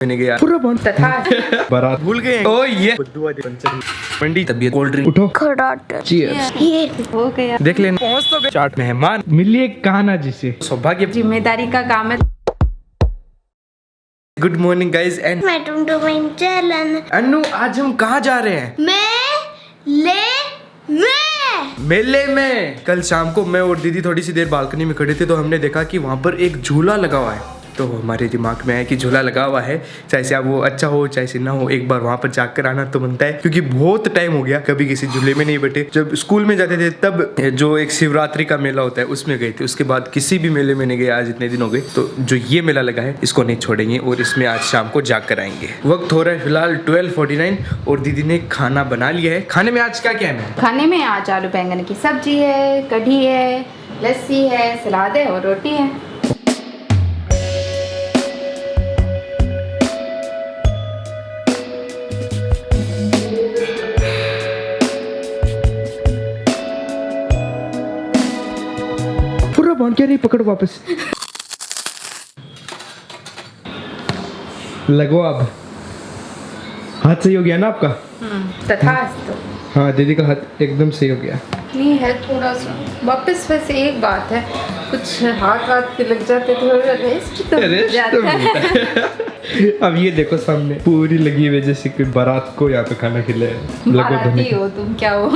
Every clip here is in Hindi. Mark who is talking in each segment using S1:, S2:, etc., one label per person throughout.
S1: मैंने गया पूरा बंद
S2: तथा
S1: बारात भूल गए। ओ ये मंडी तबीयत कोल्ड ड्रिंक उठो चीयर्स
S2: ये हो गया।
S1: देख लेना पहुंच तो गए। चाट मेहमान मिलिए कहाना जिसे सौभाग्य
S2: जिम्मेदारी का काम है।
S1: गुड मॉर्निंग गाइज एंड अनु आज हम कहाँ जा रहे हैं? मेले में। कल शाम को मैं और दीदी थोड़ी सी देर बालकनी में खड़े थे तो हमने देखा कि वहाँ पर एक झूला लगा हुआ है। तो हमारे दिमाग में है कि झूला लगा हुआ है, चाहे से अब वो अच्छा हो चाहे से ना हो, एक बार वहाँ पर जाकर आना तो बनता है, क्योंकि बहुत टाइम हो गया कभी किसी झूले में नहीं बैठे। जब स्कूल में जाते थे तब जो एक शिवरात्रि का मेला होता है उसमें गए थे, उसके बाद किसी भी मेले में नहीं गए। आज इतने दिन हो गए तो जो ये मेला लगा है इसको नहीं छोड़ेंगे और इसमें आज शाम को जाकर आएंगे। वक्त हो रहा है फिलहाल 12:49 और दीदी ने खाना बना लिया है। खाने में आज क्या क्या है?
S2: खाने में आज आलू बैंगन की सब्जी है, कढ़ी है, लस्सी है, सलाद है और रोटी है।
S1: पूरा बांध के नहीं पकड़ो वापस लगो। अब हाथ सही हो गया ना आपका?
S2: तथास्तु।
S1: हाँ दीदी का हाथ एकदम सही हो गया।
S2: नहीं है थोड़ा सा वापस। वैसे एक बात है, कुछ हाथ पे लग जाते तो रेस्ट तो जाता है।
S1: अब ये देखो सामने पूरी लगी हुई जैसे कि बारात को यहाँ पे खाना खिलाया।
S2: बाराती हो तुम, क्या हो?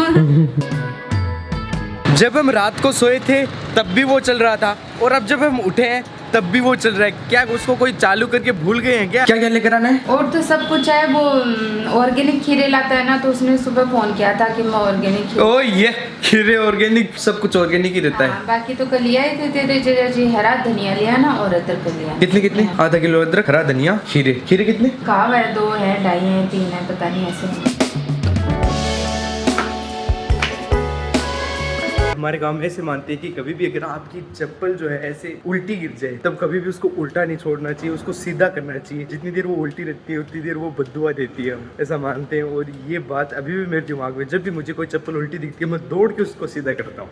S1: जब हम रात को सोए थे तब भी वो चल रहा था और अब जब हम उठे हैं तब भी वो चल रहा है। क्या उसको कोई चालू करके भूल गए हैं क्या? क्या क्या लेकर आना है?
S2: और तो सब कुछ है। वो ऑर्गेनिक खीरे लाता है ना, तो उसने सुबह फोन किया था कि मैं ऑर्गेनिक।
S1: ओ ये खीरे ऑर्गेनिक, सब कुछ ऑर्गेनिक ही रहता है।
S2: बाकी तो कल लिया ही थे तेरे जीजा जी। हरा धनिया लिया ना और अदरक लिया।
S1: कितने कितने? आधा किलो अदरक, हरा धनिया, खीरे। खीरे कितने?
S2: कहा है 2 है, 2.5 है, 3 है, पता नहीं ऐसे।
S1: हमारे गांव में ऐसे मानते हैं कि कभी भी अगर आपकी चप्पल जो है ऐसे उल्टी गिर जाए तब कभी भी उसको उल्टा नहीं छोड़ना चाहिए, उसको सीधा करना चाहिए। जितनी देर वो उल्टी रहती है उतनी देर वो बद्दुआ देती है, हम ऐसा मानते हैं। और ये बात अभी भी मेरे दिमाग में, जब भी मुझे कोई चप्पल उल्टी दिखती है मैं दौड़ के उसको सीधा करता हूँ।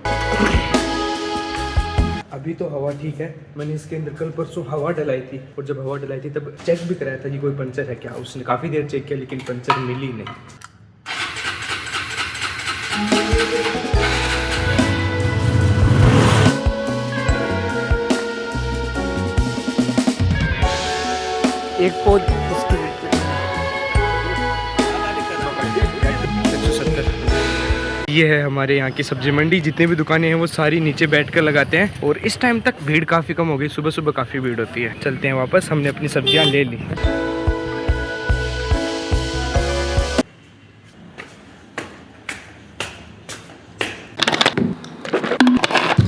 S1: अभी तो हवा ठीक है। मैंने इसके अंदर कल परसों हवा डलाई थी और जब हवा डलाई थी तब चेक भी कराया था कि कोई पंचर है क्या। उसने काफ़ी देर चेक किया लेकिन पंचर मिली नहीं। एक पौध उसकी 170। ये है हमारे यहाँ की सब्जी मंडी। जितनी भी दुकानें हैं वो सारी नीचे बैठकर लगाते हैं और इस टाइम तक भीड़ काफ़ी कम हो गई। सुबह सुबह काफ़ी भीड़ होती है। चलते हैं वापस, हमने अपनी सब्जियाँ ले ली।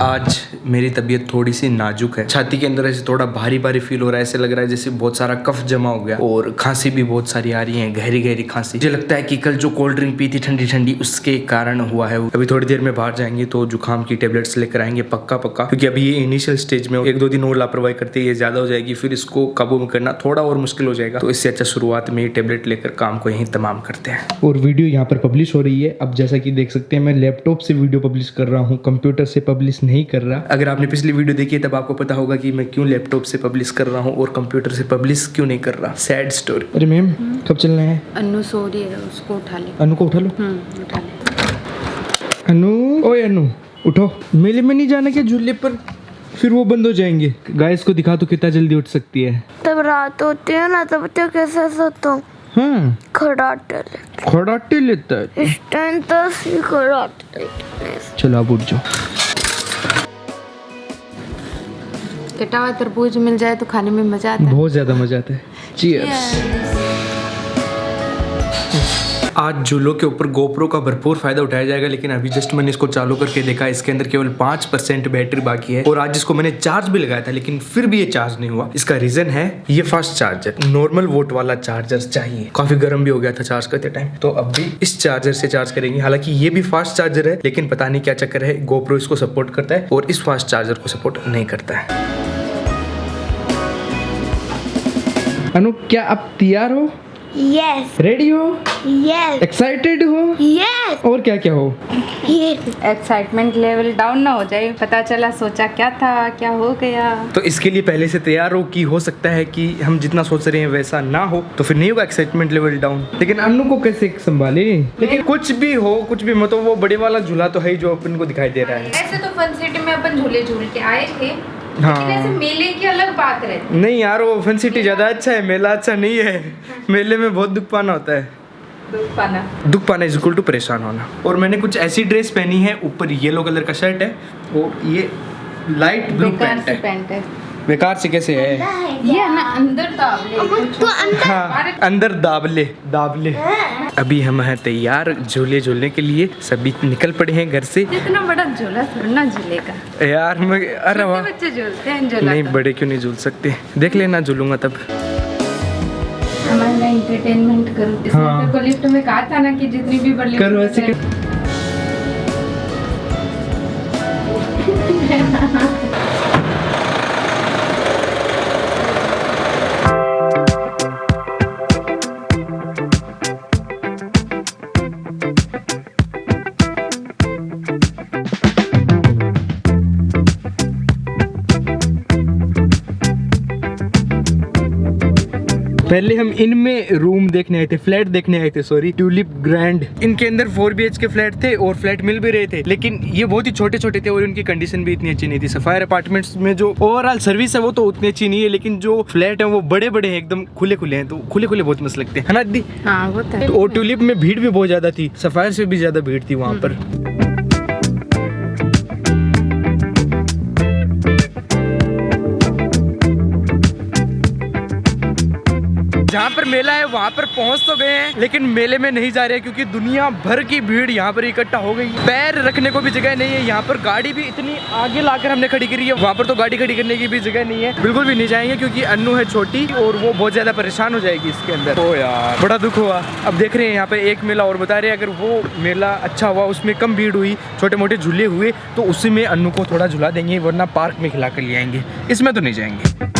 S1: आज मेरी तबीयत थोड़ी सी नाजुक है। छाती के अंदर ऐसे थोड़ा भारी भारी फील हो रहा है। ऐसे लग रहा है जैसे बहुत सारा कफ जमा हो गया और खांसी भी बहुत सारी आ रही है, गहरी गहरी खांसी। मुझे लगता है कि कल जो कोल्ड ड्रिंक पी थी ठंडी ठंडी उसके कारण हुआ है। अभी थोड़ी देर में बाहर जाएंगे तो जुकाम की टेबलेट्स लेकर आएंगे पक्का पक्का, क्योंकि अभी ये इनिशियल स्टेज में 1-2 दिन और लापरवाही करते ये ज्यादा हो जाएगी, फिर इसको काबू में करना थोड़ा और मुश्किल हो जाएगा। तो इससे अच्छा शुरुआत में ये टेबलेट लेकर काम को यहीं तमाम करते हैं। और वीडियो यहाँ पर पब्लिश हो रही है। अब जैसा कि देख सकते हैं मैं लैपटॉप से वीडियो पब्लिश कर रहा हूँ, कंप्यूटर से पब्लिश नहीं कर रहा। अगर आपने पिछली वीडियो देखी है तब आपको पता होगा कि मैं क्यों लैपटॉप से पब्लिश कर रहा हूँ और कंप्यूटर से पब्लिश क्यों नहीं कर रहा। Sad story. अरे मैम कब चलना है?
S2: अनु सो रही है, उसको उठा ले।
S1: अनु को उठा लो।
S2: उठा ले।
S1: अनु, ओए अनु उठो। मेले में नहीं जाना क्या झूले पर? फिर वो बंद हो जाएंगे। गाइस को दिखा तो कितना जल्दी उठ सकती है।
S3: तब रात होती है ना तब तो कैसे सोता हूँ।
S1: हाँ
S3: खड़ाटे
S1: लेता है।
S3: इस टाइम तो खड़ाटे।
S1: चलो आप उठ जाओ।
S2: कटा हुआ तरबूज मिल जाए तो खाने में मजा आता है।
S1: बहुत ज्यादा मजा आता है। चीयर्स। आज झूलों के ऊपर गोप्रो का भरपूर फायदा उठाया जाएगा, लेकिन अभी जस्ट मैंने इसको चालू करके देखा, इसके अंदर केवल 5% बैटरी बाकी है। और आज इसको मैंने चार्ज भी लगाया था लेकिन फिर भी ये चार्ज नहीं हुआ। इसका रीजन है ये फास्ट चार्जर, नॉर्मल वोट वाला चार्जर चाहिए। काफी गर्म भी हो गया था चार्ज करते टाइम, तो अब भी इस चार्जर से चार्ज करेंगे। हालांकि ये भी फास्ट चार्जर है लेकिन पता नहीं क्या चक्कर है, गोप्रो इसको सपोर्ट करता है और इस फास्ट चार्जर को सपोर्ट नहीं करता है। अनु क्या आप तैयार हो?
S3: यस
S1: रेडी हो,
S3: यस
S1: एक्साइटेड हो,
S3: यस
S1: और क्या क्या हो?
S3: ये
S2: एक्साइटमेंट लेवल डाउन ना हो जाए, पता चला सोचा क्या था क्या हो गया।
S1: तो इसके लिए पहले से तैयार हो कि हो सकता है कि हम जितना सोच रहे हैं वैसा ना हो, तो फिर नहीं होगा एक्साइटमेंट लेवल डाउन। लेकिन अन्नू को कैसे संभाले? लेकिन कुछ भी हो, कुछ भी मतलब वो बड़े वाला झूला तो है ही जो अपन को दिखाई दे रहा है।
S2: ऐसे तो फन सिटी में अपन झूले झूल के आए थे,
S1: हाँ।
S2: लेकिन ऐसे मेले की अलग बात रहती।
S1: नहीं यार, वो फन सिटी ज्यादा अच्छा है, मेला अच्छा नहीं है। मेले में बहुत दुख पाना होता है। दुख पाना इज इक्वल टू परेशान होना। और मैंने कुछ ऐसी ड्रेस पहनी है, ऊपर येलो कलर का शर्ट है और ये लाइट ब्लू पैंट है। बेकार से कैसे है
S2: ये ना अंदर
S3: तो अंदर
S1: हाँ, अंदर दाबले दाबले। अभी हम हैं तैयार झूले झूलने के लिए, सभी निकल पड़े हैं घर से।
S2: इतना बड़ा झूला थोड़ा ना झूलेगा
S1: यार मैं, अरे वाह,
S2: बच्चे झूलते हैं झूला।
S1: नहीं बड़े क्यों नहीं झूल सकते, देख लेना झूलूंगा तब।
S2: हमारा एंटरटेनमेंट करो। इसने
S1: हाँ।
S2: तेरे को लिफ्ट में कहा था ना कि जितनी भी बड़ी
S1: करो ऐसे पहले हम इनमें रूम देखने आए थे, फ्लैट देखने आए थे, सॉरी, ट्यूलिप ग्रैंड। इनके अंदर 4 BHK फ्लैट थे और फ्लैट मिल भी रहे थे, लेकिन ये बहुत ही छोटे छोटे थे और उनकी कंडीशन भी इतनी अच्छी नहीं थी। सफायर अपार्टमेंट्स में जो ओवरऑल सर्विस है वो तो उतनी अच्छी नहीं है, लेकिन जो फ्लैट है वो बड़े बड़े हैं, एकदम खुले खुले हैं, तो खुले खुले बहुत मस्त लगते हैं, है ना दीदी?
S2: हाँ वो तो है।
S1: और ट्यूलिप में भीड़ भी बहुत ज्यादा थी, सफायर से भी ज्यादा भीड़ थी वहाँ पर। जहाँ पर मेला है वहाँ पर पहुँच तो गए हैं, लेकिन मेले में नहीं जा रहे हैं क्योंकि दुनिया भर की भीड़ यहाँ पर इकट्ठा हो गई। पैर रखने को भी जगह नहीं है, यहाँ पर गाड़ी भी इतनी आगे लाकर हमने खड़ी करी है, वहाँ पर तो गाड़ी खड़ी करने की भी जगह नहीं है। बिल्कुल भी नहीं जाएंगे क्योंकि अन्नू है छोटी और वो बहुत ज्यादा परेशान हो जाएगी इसके अंदर। ओ यार बड़ा दुख हुआ। अब देख रहे हैं यहाँ पे एक मेला और बता रहे हैं, अगर वो मेला अच्छा हुआ, उसमें कम भीड़ हुई, छोटे मोटे झूले हुए, तो उसी में अन्नू को थोड़ा झूला देंगे, वरना पार्क में खिला कर ले आएंगे, इसमें तो नहीं जाएंगे।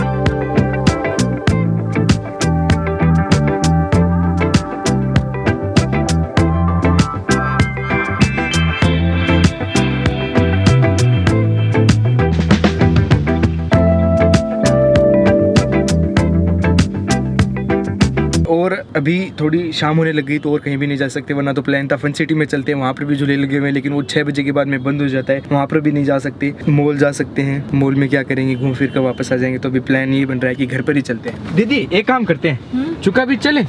S1: और अभी थोड़ी शाम होने लग गई तो और कहीं भी नहीं जा सकते, वरना तो प्लान था फन सिटी में चलते हैं, वहाँ पर भी झूले लगे हुए हैं, लेकिन वो 6 बजे के बाद में बंद हो जाता है, वहाँ पर भी नहीं जा सकते। मॉल जा सकते हैं, मॉल में क्या करेंगे, घूम फिर कर वापस आ जाएंगे। तो अभी प्लान ये बन रहा है कि घर पर ही चलते हैं। दीदी एक काम करते हैं, चुका भी चले।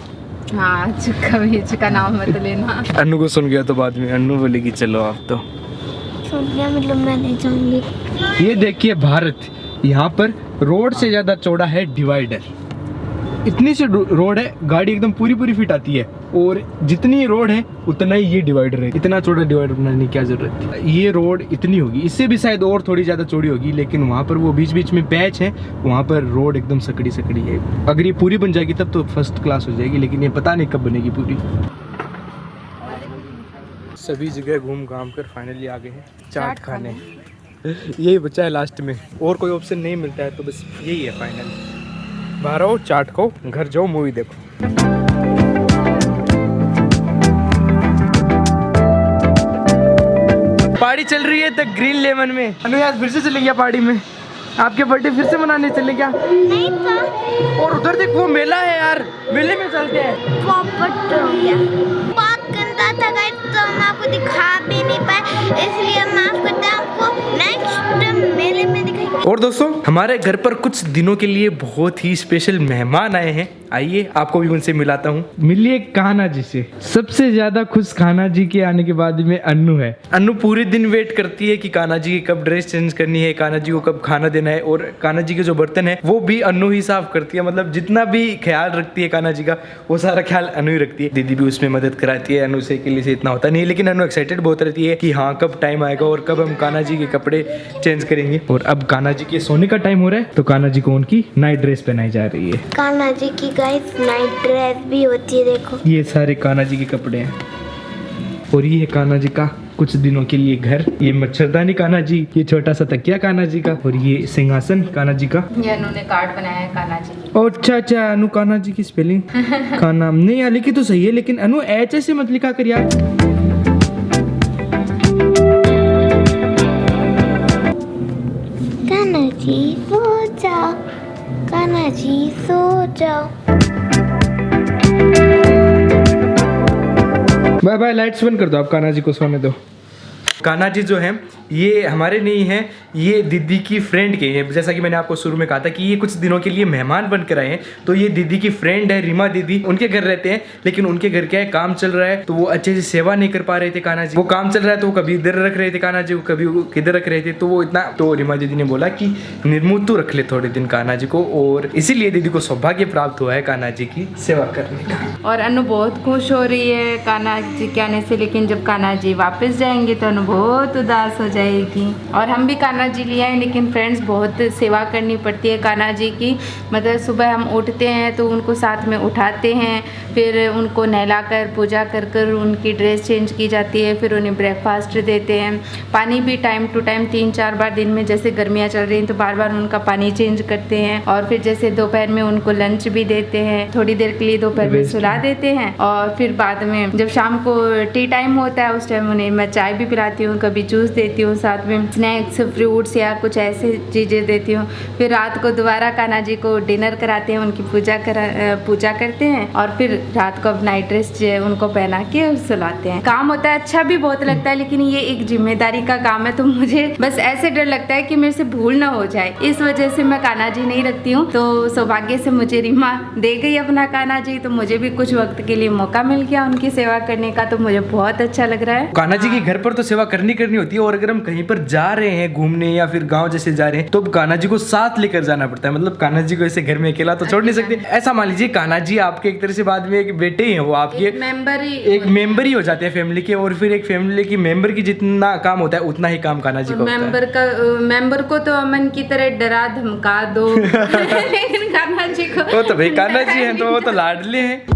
S2: हाँ चुका नाम मत लेना।
S1: अन्नू को सुन गया तो बाद में अन्नू बोलेगी चलो आप तो।
S3: सुन लिया मतलब मैं नहीं जाऊंगी।
S1: ये देखिए भारत, यहाँ पर रोड से ज्यादा चौड़ा है डिवाइडर। इतनी सी रोड है, गाड़ी एकदम पूरी फिट आती है, और जितनी रोड है उतना ही ये डिवाइडर है। इतना चौड़ा डिवाइडर बनाने की क्या जरूरत है? ये रोड इतनी होगी, इससे भी शायद और थोड़ी ज्यादा चौड़ी होगी, लेकिन वहाँ पर वो बीच बीच में पैच है, वहाँ पर रोड एकदम सकड़ी है। अगर ये पूरी बन जाएगी तब तो फर्स्ट क्लास हो जाएगी, लेकिन ये पता नहीं कब बनेगी पूरी। सभी जगह घूम घाम कर फाइनली आ गए हैं चाट खाने। यही बचा है लास्ट में, और कोई ऑप्शन नहीं मिलता है, तो बस यही है फाइनल। बाहर आओ, चाट खाओ, घर जाओ, मूवी देखो। पार्टी चल रही है द ग्रीन लेमन में। अनु यार फिर से चले गया पार्टी में, आपके बर्थडे फिर से मनाने चले क्या?
S3: नहीं था।
S1: और उधर देख वो मेला है यार, मेले में चलते हैं।
S3: पॉपट हो गया, बहुत गंदा था गाइस, तो हम आपको दिखा भी नहीं पाए, इसलिए माफ करते हैं आपको, नेक्स्ट मेले में दिखाएंगे।
S1: और दोस्तों हमारे घर पर कुछ दिनों के लिए बहुत ही स्पेशल मेहमान आए हैं, आइए आपको भी उनसे मिलाता हूँ। मिलिए कान्हा जी से। सबसे ज्यादा खुश कान्हा जी के आने के बाद में अन्नू है। अन्नू पूरे दिन वेट करती है कि कान्हा जी की कब ड्रेस चेंज करनी है, कान्हा जी को कब खाना देना है, और कान्हा जी के जो बर्तन है वो भी अन्नू ही साफ करती है। मतलब जितना भी ख्याल रखती है कान्हा जी का, वो सारा ख्याल अन्नू ही रखती है। दीदी भी उसमें मदद कराती है, अन्नू से के लिए से इतना होता नहीं है, लेकिन अन्नू एक्साइटेड बहुत रहती है कि हाँ कब टाइम आएगा और कब हम कान्हा जी के कपड़े चेंज करेंगे। और अब कान्हा जी के सोने का टाइम हो रहा है, तो कान्हा जी को उनकी नाइट ड्रेस पहनाई जा रही है।
S3: कान्हा जी की गाइस नाइट ड्रेस भी होती है, देखो
S1: ये सारे कान्हा जी के कपड़े हैं, और ये है कान्हा जी का कुछ दिनों के लिए घर, ये मच्छरदानी कान्हा जी, ये छोटा सा तकिया कान्हा जी का, और ये सिंहासन कान्हा जी का।
S2: ये अनु ने कार्ड बनाया है कान्हा जी की।
S1: अच्छा अच्छा, अनु कान्हा जी की स्पेलिंग का नाम नहीं यार, लिखी तो सही है लेकिन अनु एच ऐसे मत लिखा कर यार।
S3: कान्हा जी सो जाओ, कान्हा जी सो जाओ।
S1: बाय बाय, लाइट्स बंद कर दो, आप कान्हा जी को सोने दो। कान्हा जी जो हैं ये हमारे नहीं हैं, ये दीदी की फ्रेंड के हैं। जैसा कि मैंने आपको शुरू में कहा था कि ये कुछ दिनों के लिए मेहमान बनकर आए हैं। तो ये दीदी की फ्रेंड है रीमा दीदी, उनके घर रहते हैं, लेकिन उनके घर क्या है, काम चल रहा है तो वो अच्छे से सेवा नहीं कर पा रहे थे कान्हा जी। वो काम चल रहा है तो वो कभी इधर रख रहे थे कान्हा जी को, कभी किधर रख रहे थे, तो वो इतना, तो रीमा दीदी ने बोला कि निर्मुक्तु रख ले थोड़े दिन कान्हा जी को, और इसीलिए दीदी को सौभाग्य प्राप्त हुआ है कान्हा जी की सेवा करने का।
S2: और अनु बहुत खुश हो रही है कान्हा जी के आने से, लेकिन जब कान्हा जी वापस जाएंगे तो अनु बहुत उदास हो जाएगी। और हम भी कान्हा जी लिए आए, लेकिन फ्रेंड्स बहुत सेवा करनी पड़ती है कान्हा जी की। मतलब सुबह हम उठते हैं तो उनको साथ में उठाते हैं, फिर उनको नहलाकर पूजा कर कर उनकी ड्रेस चेंज की जाती है, फिर उन्हें ब्रेकफास्ट देते हैं। पानी भी टाइम टू टाइम 3-4 बार दिन में, जैसे गर्मियाँ चल रही हैं तो बार बार उनका पानी चेंज करते हैं। और फिर जैसे दोपहर में उनको लंच भी देते हैं, थोड़ी देर के लिए दोपहर में सुला देते हैं। और फिर बाद में जब शाम को टी टाइम होता है उस टाइम उन्हें मैं चाय भी पिलाती हूँ, कभी जूस देती हूँ, साथ में स्नैक्स फ्रूट्स या कुछ ऐसे चीज़ें देती हूँ। फिर रात को दोबारा कान्हा जी को डिनर कराते हैं, उनकी पूजा करते हैं, और फिर रात को अब नाइट ड्रेस उनको पहना के सुलाते हैं। काम होता है, अच्छा भी बहुत लगता है, लेकिन ये एक जिम्मेदारी का काम है, तो मुझे बस ऐसे डर लगता है कि मेरे से भूल ना हो जाए, इस वजह से मैं कान्हा जी नहीं रखती हूँ। तो सौभाग्य से मुझे रीमा दे गई अपना कान्हा जी, तो मुझे भी कुछ वक्त के लिए मौका मिल गया उनकी सेवा करने का, तो मुझे बहुत अच्छा लग रहा है।
S1: कान्हा जी के घर पर तो सेवा करनी होती है, और अगर हम कहीं पर जा रहे हैं घूमने या फिर गांव जैसे जा रहे हैं तो कान्हा जी को साथ लेकर जाना पड़ता है। मतलब कान्हा जी को ऐसे घर में अकेला तो छोड़ नहीं सकते। ऐसा मान लीजिए कान्हा जी आपके एक तरह से बाद में एक बेटे ही हैं, वो आपके एक मेंबर ही हो जाते हैं फैमिली के, और फिर एक फैमिली की मेंबर की जितना काम होता है उतना ही काम कान्हा जी को होता है।
S2: मेंबर को तो अमन की तरह डरा धमका दो लेकिन कान्हा जी को
S1: वो तो भाई कान्हा जी हैं तो वो तो लाडले हैं।